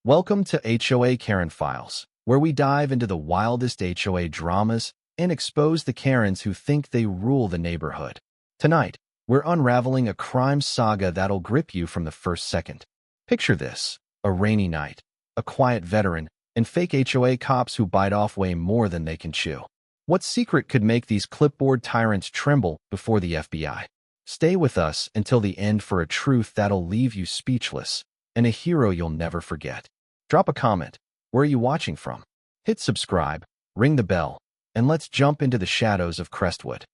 Welcome to HOA Karen Files, where we dive into the wildest HOA dramas and expose the Karens who think they rule the neighborhood. Tonight, we're unraveling a crime saga that'll grip you from the first second. Picture this: a rainy night, a quiet veteran, and fake HOA cops who bite off way more than they can chew. What secret could make these clipboard tyrants tremble before the FBI? Stay with us until the end for a truth that'll leave you speechless, and a hero you'll never forget. Drop a comment. Where are you watching from? Hit subscribe, ring the bell, and let's jump into the shadows of Crestwood.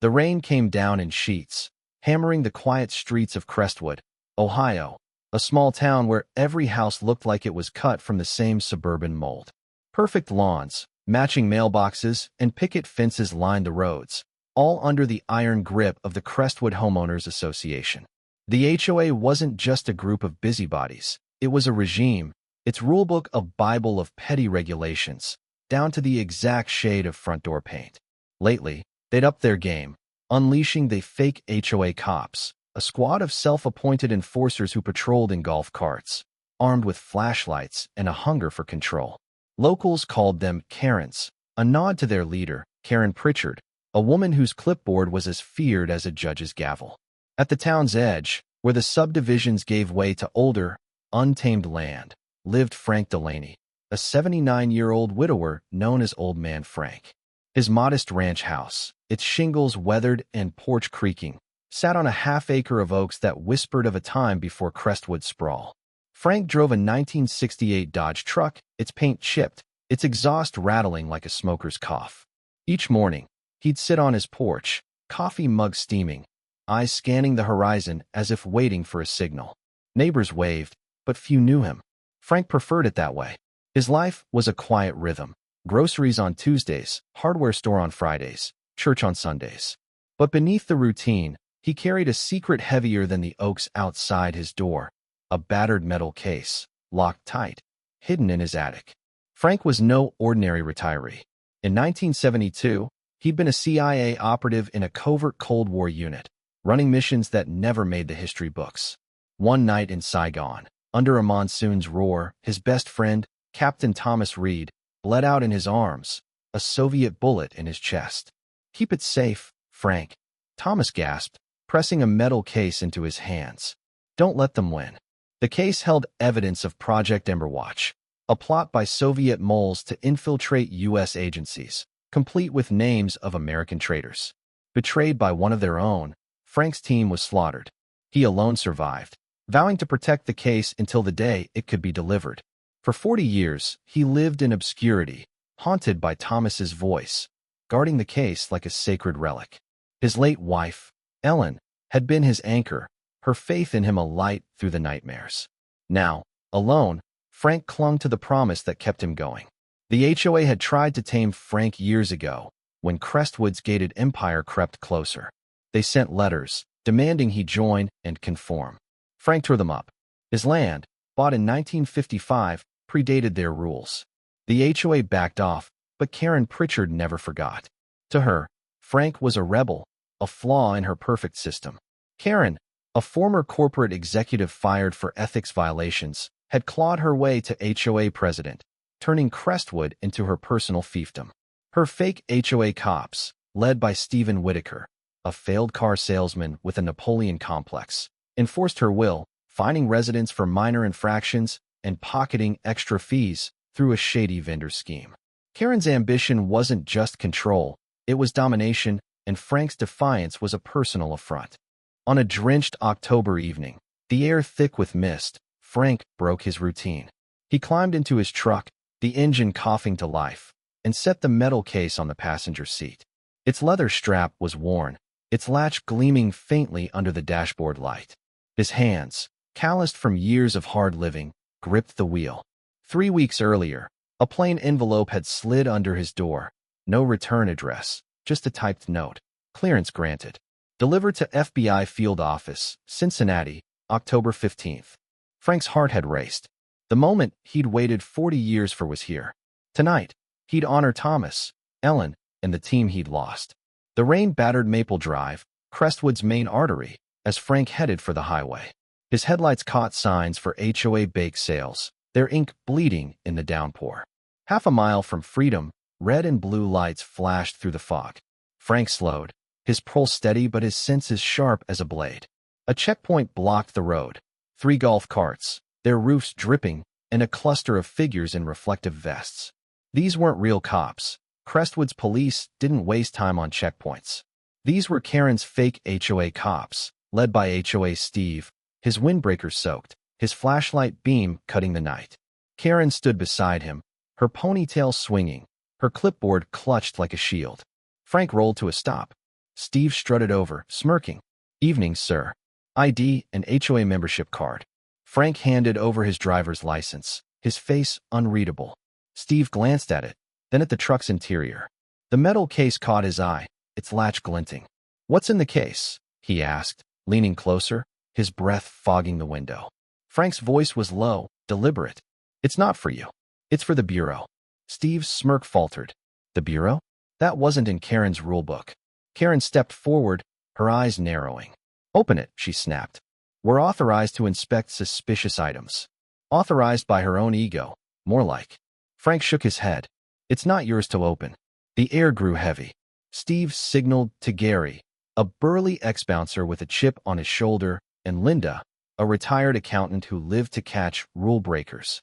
The rain came down in sheets, hammering the quiet streets of Crestwood, Ohio, a small town where every house looked like it was cut from the same suburban mold. Perfect lawns, matching mailboxes, and picket fences lined the roads, all under the iron grip of the Crestwood Homeowners Association. The HOA wasn't just a group of busybodies. It was a regime, its rulebook a Bible of petty regulations, down to the exact shade of front door paint. Lately, they'd upped their game, unleashing the fake HOA cops, a squad of self-appointed enforcers who patrolled in golf carts, armed with flashlights and a hunger for control. Locals called them Karens, a nod to their leader, Karen Pritchard, a woman whose clipboard was as feared as a judge's gavel. At the town's edge, where the subdivisions gave way to older, untamed land, lived Frank Delaney, a 79-year-old widower known as Old Man Frank. His modest ranch house, its shingles weathered and porch creaking, sat on a half-acre of oaks that whispered of a time before Crestwood sprawl. Frank drove a 1968 Dodge truck, its paint chipped, its exhaust rattling like a smoker's cough. Each morning, he'd sit on his porch, coffee mug steaming, eyes scanning the horizon as if waiting for a signal. Neighbors waved, but few knew him. Frank preferred it that way. His life was a quiet rhythm: groceries on Tuesdays, hardware store on Fridays, church on Sundays. But beneath the routine, he carried a secret heavier than the oaks outside his door: a battered metal case, locked tight, hidden in his attic. Frank was no ordinary retiree. In 1972, he'd been a CIA operative in a covert Cold War unit, running missions that never made the history books. One night in Saigon, under a monsoon's roar, his best friend, Captain Thomas Reed, bled out in his arms, a Soviet bullet in his chest. "Keep it safe, Frank," Thomas gasped, pressing a metal case into his hands. "Don't let them win." The case held evidence of Project Emberwatch, a plot by Soviet moles to infiltrate U.S. agencies, complete with names of American traitors. Betrayed by one of their own, Frank's team was slaughtered. He alone survived, vowing to protect the case until the day it could be delivered. For 40 years, he lived in obscurity, haunted by Thomas's voice, guarding the case like a sacred relic. His late wife, Ellen, had been his anchor, her faith in him a light through the nightmares. Now, alone, Frank clung to the promise that kept him going. The HOA had tried to tame Frank years ago, when Crestwood's gated empire crept closer. They sent letters, demanding he join and conform. Frank tore them up. His land, bought in 1955, predated their rules. The HOA backed off, but Karen Pritchard never forgot. To her, Frank was a rebel, a flaw in her perfect system. Karen, a former corporate executive fired for ethics violations, had clawed her way to HOA president, turning Crestwood into her personal fiefdom. Her fake HOA cops, led by Stephen Whitaker, a failed car salesman with a Napoleon complex, enforced her will, fining residents for minor infractions and pocketing extra fees through a shady vendor scheme. Karen's ambition wasn't just control, it was domination, and Frank's defiance was a personal affront. On a drenched October evening, the air thick with mist, Frank broke his routine. He climbed into his truck, the engine coughing to life, and set the metal case on the passenger seat. Its leather strap was worn, its latch gleaming faintly under the dashboard light. His hands, calloused from years of hard living, gripped the wheel. 3 weeks earlier, a plain envelope had slid under his door. No return address, just a typed note. Clearance granted. Delivered to FBI Field Office, Cincinnati, October 15th. Frank's heart had raced. The moment he'd waited 40 years for was here. Tonight, he'd honor Thomas, Ellen, and the team he'd lost. The rain-battered Maple Drive, Crestwood's main artery, as Frank headed for the highway. His headlights caught signs for HOA bake sales, their ink bleeding in the downpour. Half a mile from freedom, red and blue lights flashed through the fog. Frank slowed, his pulse steady but his senses sharp as a blade. A checkpoint blocked the road. 3 golf carts, their roofs dripping, and a cluster of figures in reflective vests. These weren't real cops. Crestwood's police didn't waste time on checkpoints. These were Karen's fake HOA cops, led by HOA Steve, his windbreaker soaked, his flashlight beam cutting the night. Karen stood beside him, her ponytail swinging, her clipboard clutched like a shield. Frank rolled to a stop. Steve strutted over, smirking. "Evening, sir. ID and HOA membership card." Frank handed over his driver's license, his face unreadable. Steve glanced at it, then at the truck's interior. The metal case caught his eye, its latch glinting. "What's in the case?" he asked, leaning closer, his breath fogging the window. Frank's voice was low, deliberate. "It's not for you. It's for the Bureau." Steve's smirk faltered. The Bureau? That wasn't in Karen's rulebook. Karen stepped forward, her eyes narrowing. "Open it," she snapped. "We're authorized to inspect suspicious items." Authorized by her own ego, more like. Frank shook his head. "It's not yours to open." The air grew heavy. Steve signaled to Gary, a burly ex-bouncer with a chip on his shoulder, and Linda, a retired accountant who lived to catch rule breakers.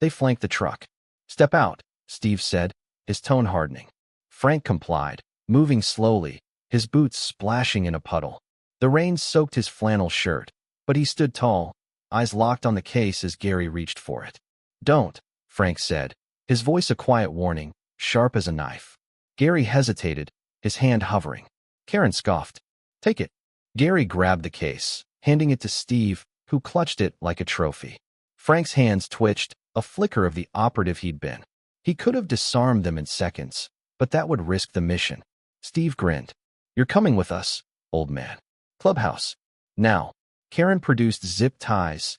They flanked the truck. "Step out," Steve said, his tone hardening. Frank complied, moving slowly, his boots splashing in a puddle. The rain soaked his flannel shirt, but he stood tall, eyes locked on the case as Gary reached for it. "Don't," Frank said, his voice a quiet warning, sharp as a knife. Gary hesitated, his hand hovering. Karen scoffed. "Take it." Gary grabbed the case, handing it to Steve, who clutched it like a trophy. Frank's hands twitched, a flicker of the operative he'd been. He could have disarmed them in seconds, but that would risk the mission. Steve grinned. "You're coming with us, old man." "Clubhouse." Now. Karen produced zip ties,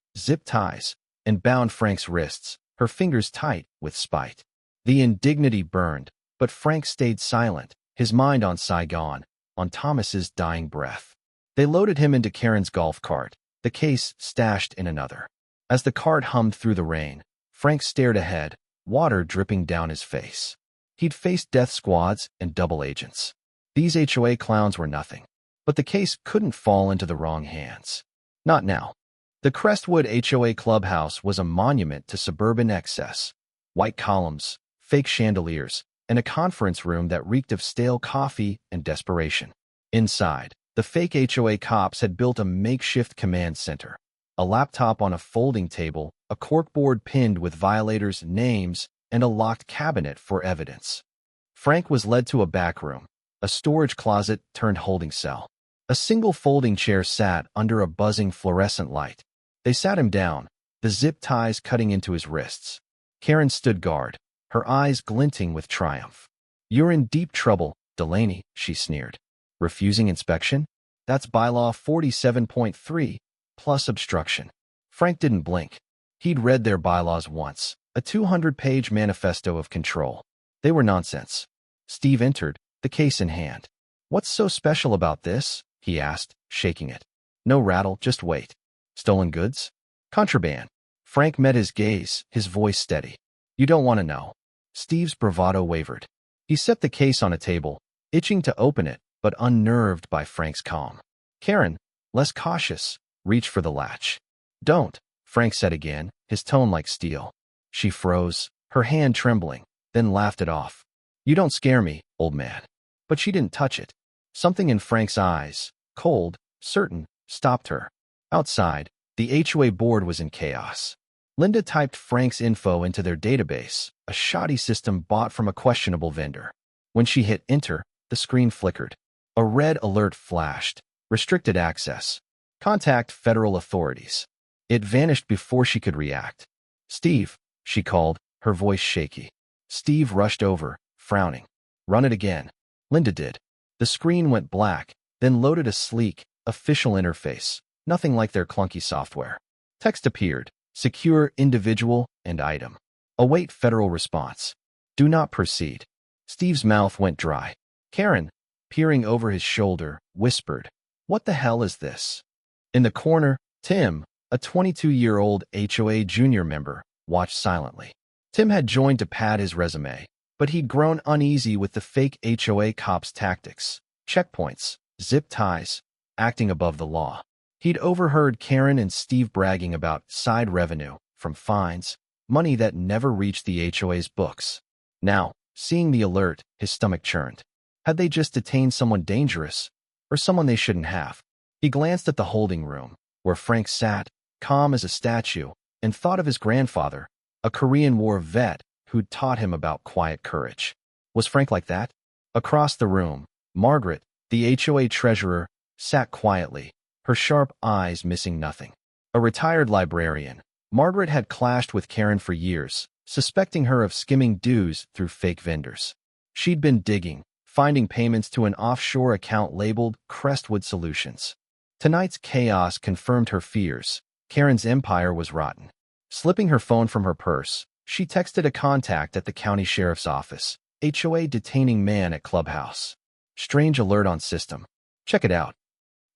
and bound Frank's wrists, her fingers tight with spite. The indignity burned, but Frank stayed silent, his mind on Saigon, on Thomas's dying breath. They loaded him into Karen's golf cart, the case stashed in another. As the cart hummed through the rain, Frank stared ahead, water dripping down his face. He'd faced death squads and double agents. These HOA clowns were nothing. But the case couldn't fall into the wrong hands. Not now. The Crestwood HOA clubhouse was a monument to suburban excess. White columns, fake chandeliers, and a conference room that reeked of stale coffee and desperation. Inside, the fake HOA cops had built a makeshift command center. A laptop on a folding table, a corkboard pinned with violators' names, and a locked cabinet for evidence. Frank was led to a back room, a storage closet turned holding cell. A single folding chair sat under a buzzing fluorescent light. They sat him down, the zip ties cutting into his wrists. Karen stood guard, her eyes glinting with triumph. "You're in deep trouble, Delaney," she sneered. "Refusing inspection? That's bylaw 47.3, plus obstruction." Frank didn't blink. He'd read their bylaws once, a 200-page manifesto of control. They were nonsense. Steve entered, the case in hand. "What's so special about this?" he asked, shaking it. "No rattle, just wait." "Stolen goods?" "Contraband." Frank met his gaze, his voice steady. "You don't want to know." Steve's bravado wavered. He set the case on a table, itching to open it, but unnerved by Frank's calm. Karen, less cautious, reached for the latch. "Don't," Frank said again, his tone like steel. She froze, her hand trembling, then laughed it off. "You don't scare me, old man." But she didn't touch it. Something in Frank's eyes, cold, certain, stopped her. Outside, the HOA board was in chaos. Linda typed Frank's info into their database, a shoddy system bought from a questionable vendor. When she hit enter, the screen flickered. A red alert flashed. Restricted access. Contact federal authorities. It vanished before she could react. "Steve," she called, her voice shaky. Steve rushed over, frowning. "Run it again." Linda did. The screen went black, then loaded a sleek, official interface, nothing like their clunky software. Text appeared, secure individual and item. Await federal response. Do not proceed. Steve's mouth went dry. Karen, peering over his shoulder, whispered, "What the hell is this?" In the corner, Tim, a 22-year-old HOA junior member, watched silently. Tim had joined to pad his resume, but he'd grown uneasy with the fake HOA cops' tactics, checkpoints, zip ties, acting above the law. He'd overheard Karen and Steve bragging about side revenue from fines, money that never reached the HOA's books. Now, seeing the alert, his stomach churned. Had they just detained someone dangerous, or someone they shouldn't have? He glanced at the holding room, where Frank sat, calm as a statue, and thought of his grandfather, a Korean War vet who'd taught him about quiet courage. Was Frank like that? Across the room, Margaret, the HOA treasurer, sat quietly, her sharp eyes missing nothing. A retired librarian, Margaret had clashed with Karen for years, suspecting her of skimming dues through fake vendors. She'd been digging, finding payments to an offshore account labeled Crestwood Solutions. Tonight's chaos confirmed her fears. Karen's empire was rotten. Slipping her phone from her purse, she texted a contact at the county sheriff's office. HOA detaining man at clubhouse. Strange alert on system. Check it out.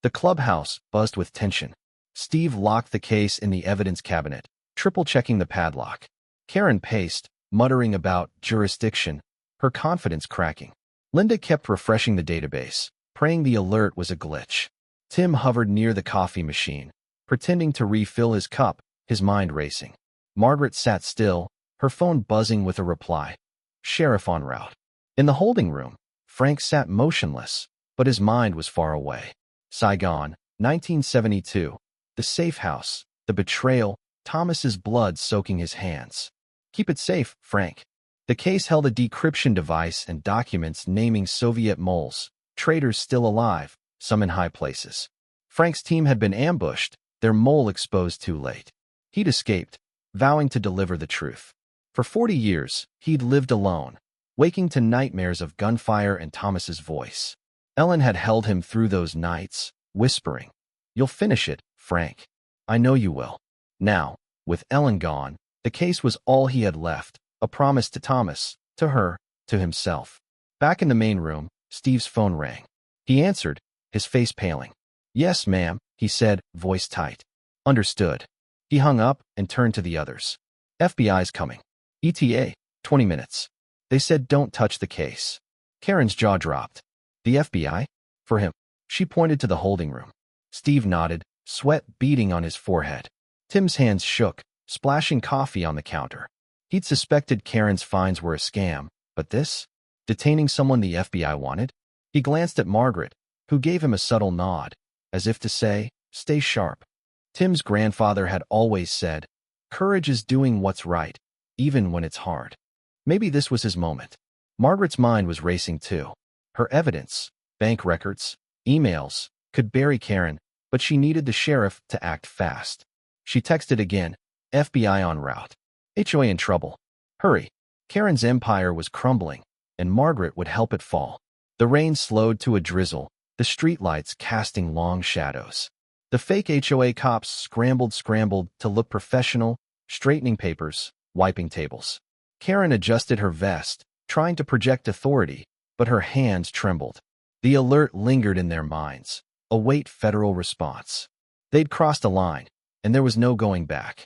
The clubhouse buzzed with tension. Steve locked the case in the evidence cabinet, triple-checking the padlock. Karen paced, muttering about jurisdiction, her confidence cracking. Linda kept refreshing the database, praying the alert was a glitch. Tim hovered near the coffee machine, pretending to refill his cup, his mind racing. Margaret sat still, her phone buzzing with a reply. Sheriff en route. In the holding room, Frank sat motionless, but his mind was far away. Saigon, 1972. The safe house, the betrayal, Thomas's blood soaking his hands. Keep it safe, Frank. The case held a decryption device and documents naming Soviet moles, traitors still alive, some in high places. Frank's team had been ambushed, their mole exposed too late. He'd escaped, vowing to deliver the truth. For 40 years, he'd lived alone, waking to nightmares of gunfire and Thomas's voice. Ellen had held him through those nights, whispering, "You'll finish it, Frank. I know you will." Now, with Ellen gone, the case was all he had left, a promise to Thomas, to her, to himself. Back in the main room, Steve's phone rang. He answered, his face paling. "Yes, ma'am," he said, voice tight. "Understood." He hung up and turned to the others. "FBI's coming. ETA, 20 minutes. They said don't touch the case." Karen's jaw dropped. "The FBI? For him?" She pointed to the holding room. Steve nodded, sweat beading on his forehead. Tim's hands shook, splashing coffee on the counter. He'd suspected Karen's fines were a scam, but this? Detaining someone the FBI wanted? He glanced at Margaret, who gave him a subtle nod, as if to say, stay sharp. Tim's grandfather had always said, courage is doing what's right, even when it's hard. Maybe this was his moment. Margaret's mind was racing too. Her evidence, bank records, emails, could bury Karen, but she needed the sheriff to act fast. She texted again, FBI en route. HOA in trouble. Hurry. Karen's empire was crumbling, and Margaret would help it fall. The rain slowed to a drizzle, the streetlights casting long shadows. The fake HOA cops scrambled to look professional, straightening papers, wiping tables. Karen adjusted her vest, trying to project authority, but her hands trembled. The alert lingered in their minds. Await federal response. They'd crossed a line, and there was no going back.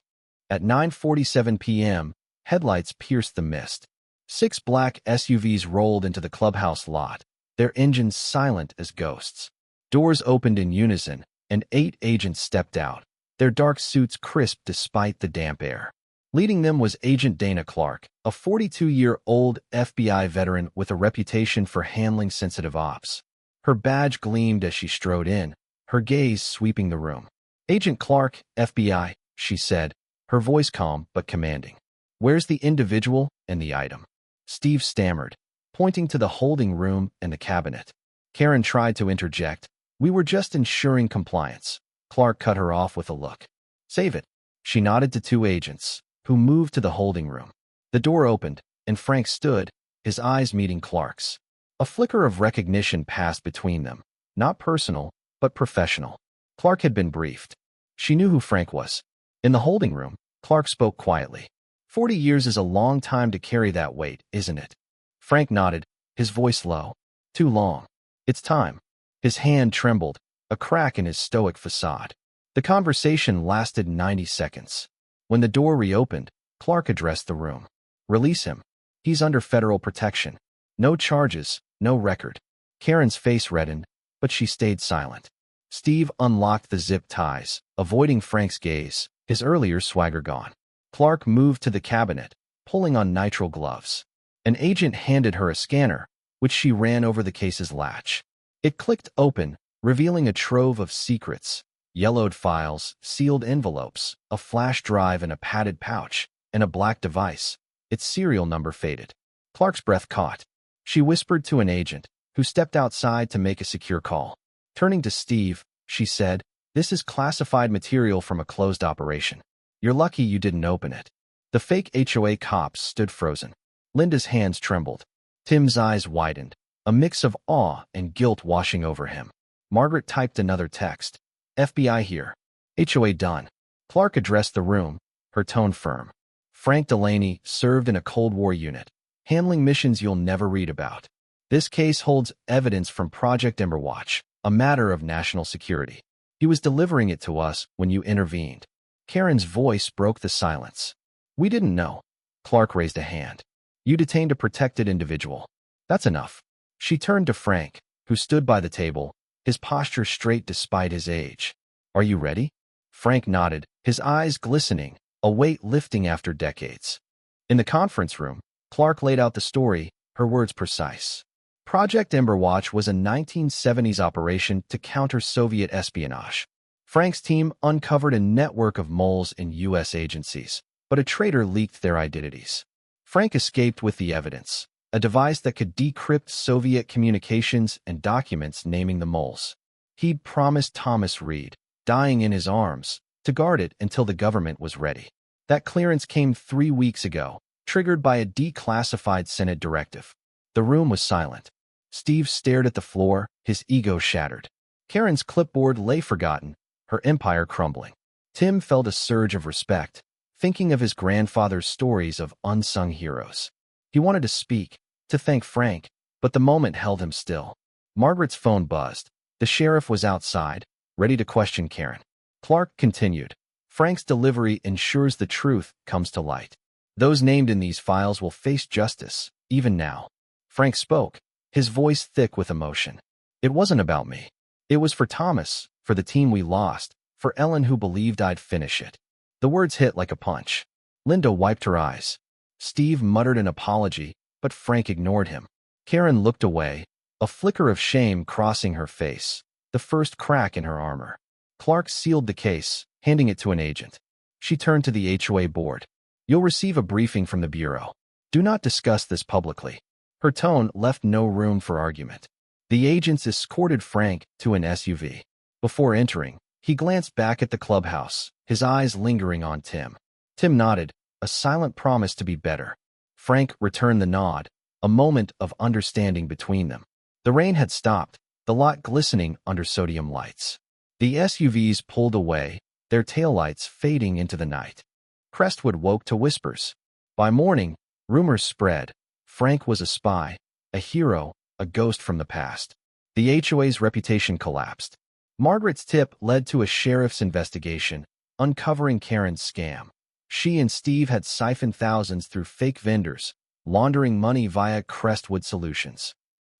At 9:47 p.m., headlights pierced the mist. 6 black SUVs rolled into the clubhouse lot, their engines silent as ghosts. Doors opened in unison, and 8 agents stepped out, their dark suits crisp despite the damp air. Leading them was Agent Dana Clark, a 42-year-old FBI veteran with a reputation for handling sensitive ops. Her badge gleamed as she strode in, her gaze sweeping the room. "Agent Clark, FBI," she said, her voice calm but commanding. "Where's the individual and the item?" Steve stammered, pointing to the holding room and the cabinet. Karen tried to interject. "We were just ensuring compliance." Clark cut her off with a look. "Save it." She nodded to 2 agents, who moved to the holding room. The door opened, and Frank stood, his eyes meeting Clark's. A flicker of recognition passed between them, not personal, but professional. Clark had been briefed. She knew who Frank was. In the holding room, Clark spoke quietly. 40 years is a long time to carry that weight, isn't it? Frank nodded, his voice low. Too long. It's time. His hand trembled, a crack in his stoic facade. The conversation lasted 90 seconds. When the door reopened, Clark addressed the room. Release him. He's under federal protection. No charges, no record. Karen's face reddened, but she stayed silent. Steve unlocked the zip ties, avoiding Frank's gaze, his earlier swagger gone. Clark moved to the cabinet, pulling on nitrile gloves. An agent handed her a scanner, which she ran over the case's latch. It clicked open, revealing a trove of secrets, yellowed files, sealed envelopes, a flash drive in a padded pouch, and a black device. Its serial number faded. Clark's breath caught. She whispered to an agent, who stepped outside to make a secure call. Turning to Steve, she said, "This is classified material from a closed operation. You're lucky you didn't open it." The fake HOA cops stood frozen. Linda's hands trembled. Tim's eyes widened, a mix of awe and guilt washing over him. Margaret typed another text. "FBI here. HOA done." Clark addressed the room, her tone firm. Frank Delaney served in a Cold War unit, handling missions you'll never read about. This case holds evidence from Project Emberwatch, a matter of national security. He was delivering it to us when you intervened. Karen's voice broke the silence. "We didn't know." Clark raised a hand. "You detained a protected individual. That's enough." She turned to Frank, who stood by the table, his posture straight despite his age. "Are you ready?" Frank nodded, his eyes glistening, a weight lifting after decades. In the conference room, Clark laid out the story, her words precise. Project Emberwatch was a 1970s operation to counter Soviet espionage. Frank's team uncovered a network of moles in U.S. agencies, but a traitor leaked their identities. Frank escaped with the evidence, a device that could decrypt Soviet communications and documents naming the moles. He'd promised Thomas Reed, dying in his arms, to guard it until the government was ready. That clearance came 3 weeks ago, triggered by a declassified Senate directive. The room was silent. Steve stared at the floor, his ego shattered. Karen's clipboard lay forgotten, her empire crumbling. Tim felt a surge of respect, thinking of his grandfather's stories of unsung heroes. He wanted to speak, to thank Frank, but the moment held him still. Margaret's phone buzzed. The sheriff was outside, ready to question Karen. Clark continued. "Frank's delivery ensures the truth comes to light. Those named in these files will face justice, even now." Frank spoke, his voice thick with emotion. "It wasn't about me. It was for Thomas, for the team we lost, for Ellen who believed I'd finish it." The words hit like a punch. Linda wiped her eyes. Steve muttered an apology, but Frank ignored him. Karen looked away, a flicker of shame crossing her face, the first crack in her armor. Clark sealed the case, handing it to an agent. She turned to the HOA board. "You'll receive a briefing from the Bureau. Do not discuss this publicly." Her tone left no room for argument. The agents escorted Frank to an SUV. Before entering, he glanced back at the clubhouse, his eyes lingering on Tim. Tim nodded, a silent promise to be better. Frank returned the nod, a moment of understanding between them. The rain had stopped, the lot glistening under sodium lights. The SUVs pulled away, their taillights fading into the night. Crestwood woke to whispers. By morning, rumors spread. Frank was a spy, a hero, a ghost from the past. The HOA's reputation collapsed. Margaret's tip led to a sheriff's investigation, uncovering Karen's scam. She and Steve had siphoned thousands through fake vendors, laundering money via Crestwood Solutions.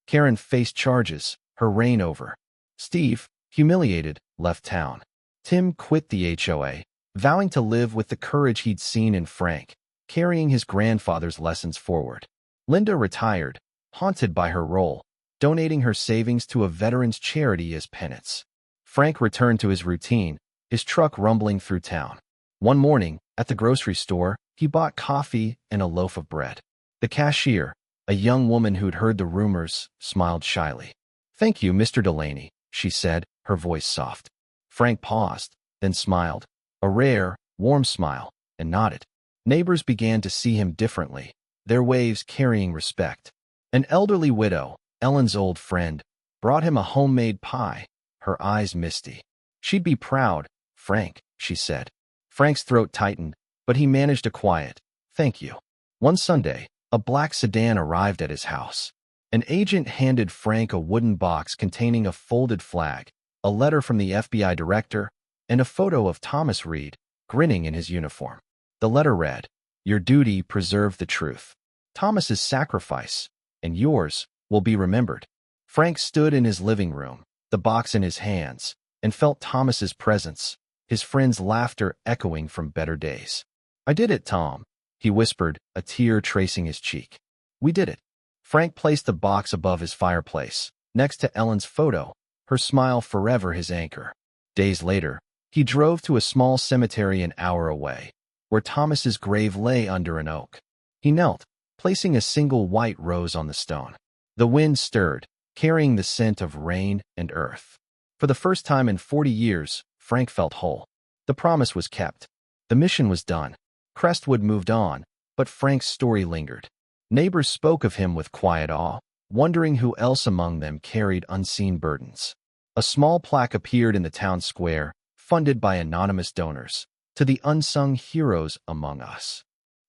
Karen faced charges, her reign over. Steve, humiliated, left town. Tim quit the HOA, vowing to live with the courage he'd seen in Frank, carrying his grandfather's lessons forward. Linda retired, haunted by her role, donating her savings to a veterans' charity as penance. Frank returned to his routine, his truck rumbling through town. One morning, at the grocery store, he bought coffee and a loaf of bread. The cashier, a young woman who'd heard the rumors, smiled shyly. "Thank you, Mr. Delaney," she said, her voice soft. Frank paused, then smiled, a rare, warm smile, and nodded. Neighbors began to see him differently, their waves carrying respect. An elderly widow, Ellen's old friend, brought him a homemade pie, her eyes misty. "She'd be proud, Frank," she said. Frank's throat tightened, but he managed a quiet, "Thank you." One Sunday, a black sedan arrived at his house. An agent handed Frank a wooden box containing a folded flag, a letter from the FBI director, and a photo of Thomas Reed, grinning in his uniform. The letter read, Your duty preserved the truth. Thomas's sacrifice, and yours, will be remembered. Frank stood in his living room, the box in his hands, and felt Thomas's presence, his friend's laughter echoing from better days. I did it, Tom, he whispered, a tear tracing his cheek. We did it. Frank placed the box above his fireplace, next to Ellen's photo, her smile forever his anchor. Days later, he drove to a small cemetery an hour away, where Thomas's grave lay under an oak. He knelt, placing a single white rose on the stone. The wind stirred, carrying the scent of rain and earth. For the first time in 40 years, Frank felt whole. The promise was kept. The mission was done. Crestwood moved on, but Frank's story lingered. Neighbors spoke of him with quiet awe, wondering who else among them carried unseen burdens. A small plaque appeared in the town square, funded by anonymous donors, to the unsung heroes among us.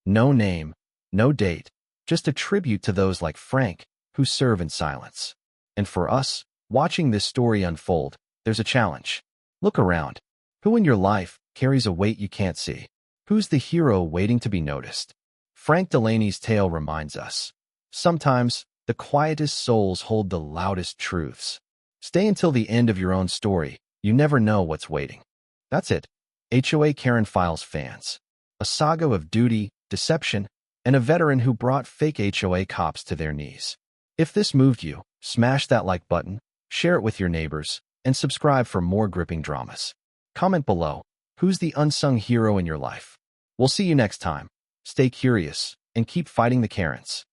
No name, no date, just a tribute to those like Frank, who serve in silence. And for us, watching this story unfold, there's a challenge. Look around. Who in your life carries a weight you can't see? Who's the hero waiting to be noticed? Frank Delaney's tale reminds us. Sometimes, the quietest souls hold the loudest truths. Stay until the end of your own story. You never know what's waiting. That's it. HOA Karen Files fans. A saga of duty, deception, and a veteran who brought fake HOA cops to their knees. If this moved you, smash that like button, share it with your neighbors, and subscribe for more gripping dramas. Comment below, who's the unsung hero in your life? We'll see you next time. Stay curious, and keep fighting the Karens.